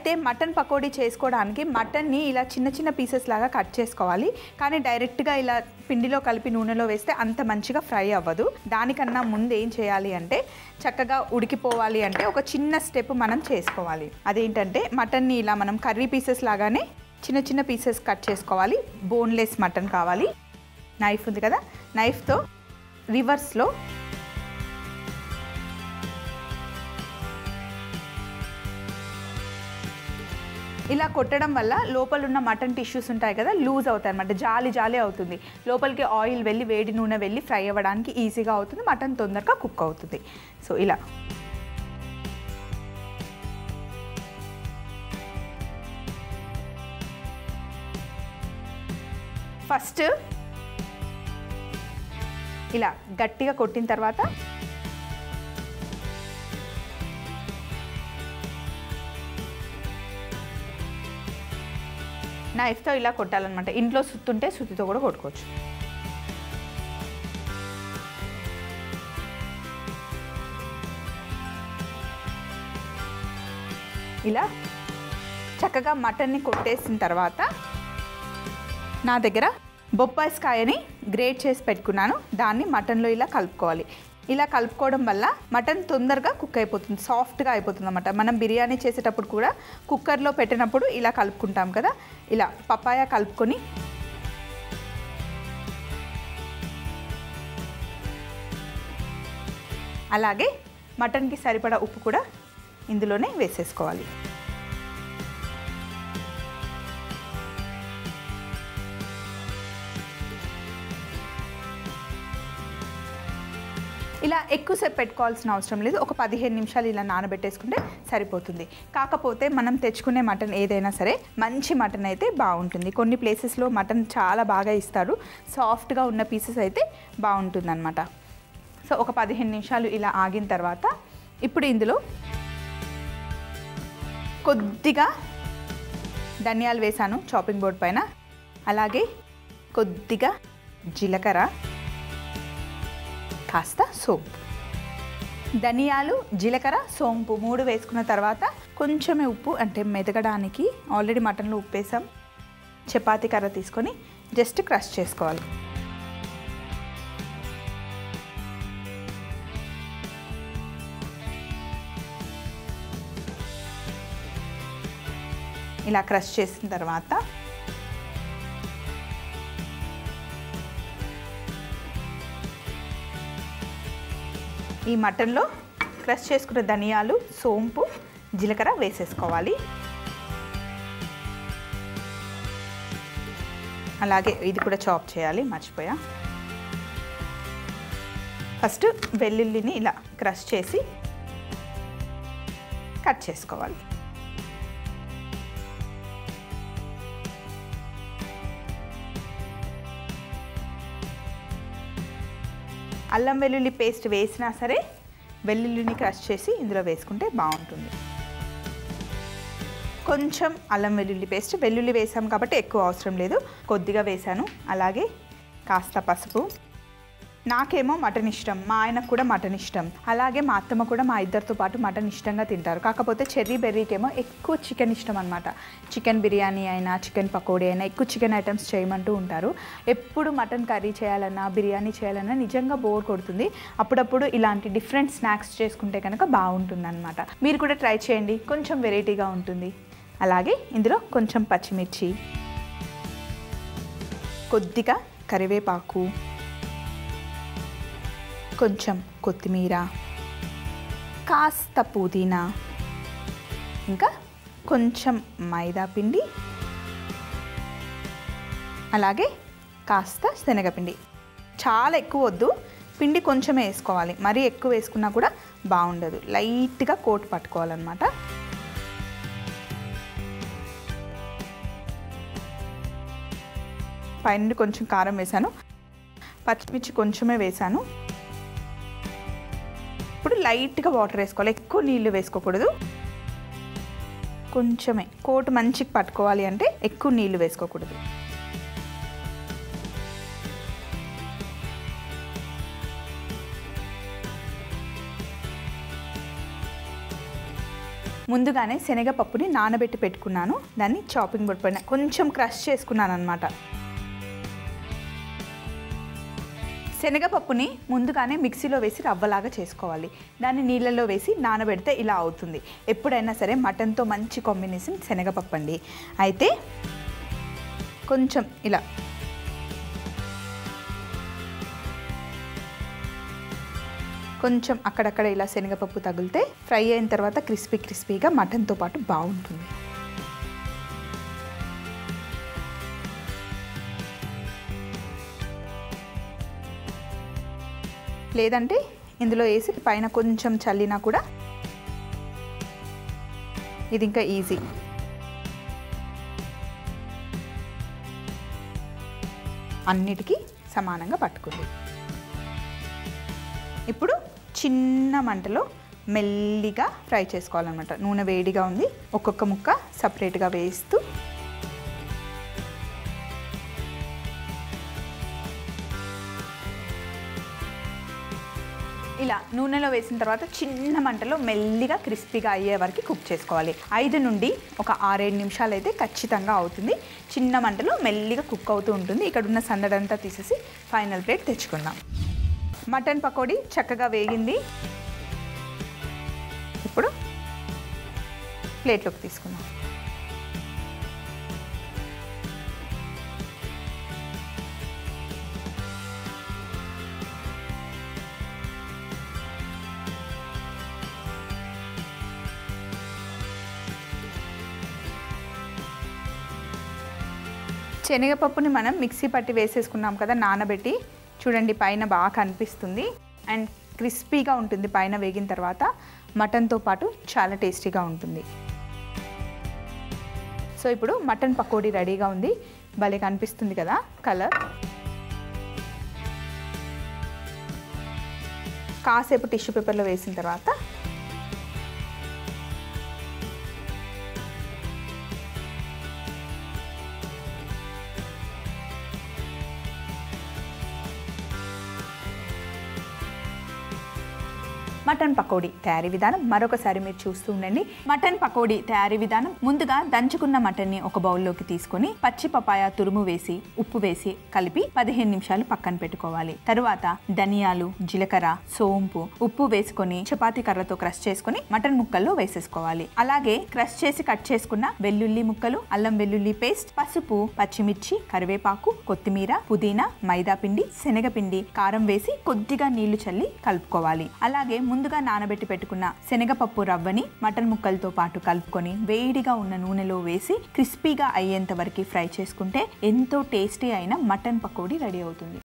అయితే మటన్ పకోడీ చేసుకోవడానికి మటన్ని ఇలా చిన్న చిన్న పీసెస్ లాగా కట్ చేసుకోవాలి. కానీ డైరెక్ట్గా ఇలా పిండిలో కలిపి నూనెలో వేస్తే అంత మంచిగా ఫ్రై అవ్వదు. దానికన్నా ముందు ఏం చేయాలి అంటే చక్కగా ఉడికిపోవాలి అంటే ఒక చిన్న స్టెప్ మనం చేసుకోవాలి. అదేంటంటే మటన్ని ఇలా మనం కర్రీ పీసెస్ లాగానే చిన్న చిన్న పీసెస్ కట్ చేసుకోవాలి. బోన్లెస్ మటన్ కావాలి. నైఫ్ ఉంది కదా, నైఫ్తో రివర్స్లో ఇలా కొట్టడం వల్ల లోపల ఉన్న మటన్ టిష్యూస్ ఉంటాయి కదా, లూజ్ అవుతాయి అన్నమాట. జాలి జాలి అవుతుంది. లోపలికి ఆయిల్ వెళ్ళి వేడి నూనె వెళ్ళి ఫ్రై అవ్వడానికి ఈజీగా అవుతుంది. మటన్ తొందరగా కుక్ అవుతుంది. సో ఇలా ఫస్ట్ ఇలా గట్టిగా కొట్టిన తర్వాత నైఫ్తో ఇలా కొట్టాలన్నమాట. ఇంట్లో సుత్తుంటే సుత్తితో కూడా కొట్టుకోవచ్చు. ఇలా చక్కగా మటన్ని కొట్టేసిన తర్వాత నా దగ్గర బొప్పాయికాయని గ్రేట్ చేసి పెట్టుకున్నాను. దాన్ని మటన్లో ఇలా కలుపుకోవాలి. ఇలా కలుపుకోవడం వల్ల మటన్ తొందరగా కుక్ అయిపోతుంది, సాఫ్ట్గా అయిపోతుంది అన్నమాట. మనం బిర్యానీ చేసేటప్పుడు కూడా కుక్కర్లో పెట్టినప్పుడు ఇలా కలుపుకుంటాం కదా, ఇలా పపాయ కలుపుకొని అలాగే మటన్కి సరిపడా ఉప్పు కూడా ఇందులోనే వేసేసుకోవాలి. ఇలా ఎక్కువసేపు పెట్టుకోవాల్సిన అవసరం లేదు. ఒక 15 నిమిషాలు ఇలా నానబెట్టేసుకుంటే సరిపోతుంది. కాకపోతే మనం తెచ్చుకునే మటన్ ఏదైనా సరే మంచి మటన్ అయితే బాగుంటుంది. కొన్ని ప్లేసెస్లో మటన్ చాలా బాగా ఇస్తారు, సాఫ్ట్గా ఉన్న పీసెస్ అయితే బాగుంటుంది అన్నమాట. సో ఒక 15 నిమిషాలు ఇలా ఆగిన తర్వాత ఇప్పుడు ఇందులో కొద్దిగా ధనియాలు వేసాను చాపింగ్ బోర్డ్ పైన. అలాగే కొద్దిగా జీలకర్ర, కాస్త సోంపు. ధనియాలు, జీలకర్ర, సోంపు 3 వేసుకున్న తర్వాత కొంచెమే ఉప్పు, అంటే మెదగడానికి. ఆల్రెడీ మటన్లో ఉప్పు వేసాం. చపాతీ కర్ర తీసుకొని జస్ట్ క్రష్ చేసుకోవాలి. ఇలా క్రష్ చేసిన తర్వాత ఈ మటన్లో క్రష్ చేసుకున్న ధనియాలు, సోంపు, జీలకర్ర వేసేసుకోవాలి. అలాగే ఇది కూడా చాప్ చేయాలి, మర్చిపోయా. ఫస్ట్ వెల్లుల్లిని ఇలా క్రష్ చేసి కట్ చేసుకోవాలి. అల్లం వెల్లుల్లి పేస్ట్ వేసినా సరే వెల్లుల్లిని క్రష్ చేసి ఇందులో వేసుకుంటే బాగుంటుంది. కొంచెం అల్లం వెల్లుల్లి పేస్ట్, వెల్లుల్లి వేసాం కాబట్టి ఎక్కువ అవసరం లేదు, కొద్దిగా వేసాను. అలాగే కాస్త పసుపు. నాకేమో మటన్ ఇష్టం, మా ఆయనకు కూడా మటన్ ఇష్టం. అలాగే మా అత్తమ్మ కూడా మా ఇద్దరితో పాటు మటన్ ఇష్టంగా తింటారు. కాకపోతే చెర్రీ బెర్రీకేమో ఎక్కువ చికెన్ ఇష్టం అనమాట. చికెన్ బిర్యానీ అయినా చికెన్ పకోడీ అయినా ఎక్కువ చికెన్ ఐటమ్స్ చేయమంటూ ఉంటారు. ఎప్పుడు మటన్ కర్రీ చేయాలన్నా బిర్యానీ చేయాలన్నా నిజంగా బోర్ కొడుతుంది. అప్పుడప్పుడు ఇలాంటి డిఫరెంట్ స్నాక్స్ చేసుకుంటే కనుక బాగుంటుంది అనమాట. మీరు కూడా ట్రై చేయండి, కొంచెం వెరైటీగా ఉంటుంది. అలాగే ఇందులో కొంచెం పచ్చిమిర్చి, కొద్దిగా కరివేపాకు, కొంచెం కొత్తిమీర, కాస్త పుదీనా, ఇంకా కొంచెం మైదా పిండి, అలాగే కాస్త శనగపిండి. చాలా ఎక్కువ వద్దు, పిండి కొంచెమే వేసుకోవాలి. మరీ ఎక్కువ వేసుకున్నా కూడా బాగుండదు. లైట్గా కోట్ పట్టుకోవాలన్నమాట. పైన కొంచెం కారం వేసాను, పచ్చిమిర్చి కొంచెమే వేసాను. ఇప్పుడు లైట్గా వాటర్ వేసుకోవాలి, ఎక్కువ నీళ్ళు వేసుకోకూడదు. కొంచెమే కోట్ మంచిగా పట్టుకోవాలి అంటే ఎక్కువ నీళ్ళు వేసుకోకూడదు. ముందుగానే శనగపప్పుని నానబెట్టి పెట్టుకున్నాను. దాన్ని చాపింగ్ బోర్డ్ పైన కొంచెం క్రష్ చేసుకున్నాను అన్నమాట. శనగపప్పుని ముందుగానే మిక్సీలో వేసి రవ్వలాగా చేసుకోవాలి. దాన్ని నీళ్ళల్లో వేసి నానబెడితే ఇలా అవుతుంది. ఎప్పుడైనా సరే మటన్తో మంచి కాంబినేషన్ శనగపప్పు అండి. అయితే కొంచెం ఇలా కొంచెం అక్కడక్కడ ఇలా శనగపప్పు తగిలితే ఫ్రై అయిన తర్వాత క్రిస్పీగా మటన్తో పాటు బాగుంటుంది. లేదంటే ఇందులో వేసి పైన కొంచెం చల్లినా కూడా ఇది ఇంకా ఈజీ. అన్నిటికీ సమానంగా పట్టుకుంది. ఇప్పుడు చిన్న మంటలో మెల్లిగా ఫ్రై చేసుకోవాలన్నమాట. నూనె వేడిగా ఉంది. ఒక్కొక్క ముక్క సపరేట్గా వేస్తూ ఇలా నూనెలో వేసిన తర్వాత చిన్న మంటలో మెల్లిగా క్రిస్పీగా అయ్యే వరకు కుక్ చేసుకోవాలి. 5 నుండి ఒక 6-7 నిమిషాలు అయితే ఖచ్చితంగా అవుతుంది. చిన్న మంటలో మెల్లిగా కుక్ అవుతూ ఉంటుంది. ఇక్కడ ఉన్న సందడంతా తీసేసి ఫైనల్ ప్లేట్ తెచ్చుకుందాం. మటన్ పకోడీ చక్కగా వేగింది. ఇప్పుడు ప్లేట్లోకి తీసుకుందాం. శనగపప్పుని మనం మిక్సీ పట్టి వేసేసుకున్నాం కదా నానబెట్టి. చూడండి పైన బాగా కనిపిస్తుంది అండ్ క్రిస్పీగా ఉంటుంది. పైన వేగిన తర్వాత మటన్తో పాటు చాలా టేస్టీగా ఉంటుంది. సో ఇప్పుడు మటన్ పకోడీ రెడీగా ఉంది. భలే కనిపిస్తుంది కదా కలర్. కాసేపు టిష్యూ పేపర్లో వేసిన తర్వాత మటన్ పకోడీ తయారీ విధానం మరొకసారి మీరు చూస్తూ ఉండండి. మటన్ పకోడీ తయారీ విధానం: ముందుగా దంచుకున్న మటన్ని ఒక బౌల్లోకి తీసుకొని పచ్చి పపాయ తురుము వేసి ఉప్పు వేసి కలిపి 15 నిమిషాలు పక్కన పెట్టుకోవాలి. తరువాత ధనియాలు, జీలకర్ర, సోంపు, ఉప్పు వేసుకొని చపాతీ కర్రతో క్రష్ చేసుకొని మటన్ ముక్కల్లో వేసేసుకోవాలి. అలాగే క్రష్ చేసి కట్ చేసుకున్న వెల్లుల్లి ముక్కలు, అల్లం వెల్లుల్లి పేస్ట్, పసుపు, పచ్చిమిర్చి, కరివేపాకు, కొత్తిమీర, పుదీనా, మైదా పిండి, శనగపిండి, కారం వేసి కొద్దిగా నీళ్లు చల్లి కలుపుకోవాలి. అలాగే ముందుగా నానబెట్టి పెట్టుకున్న శనగపప్పు రవ్వని మటన్ ముక్కలతో పాటు కలుపుకొని వేడిగా ఉన్న నూనెలో వేసి క్రిస్పీగా అయ్యేంత వరకు ఫ్రై చేసుకుంటే ఎంతో టేస్టీ అయిన మటన్ పకోడీ రెడీ అవుతుంది.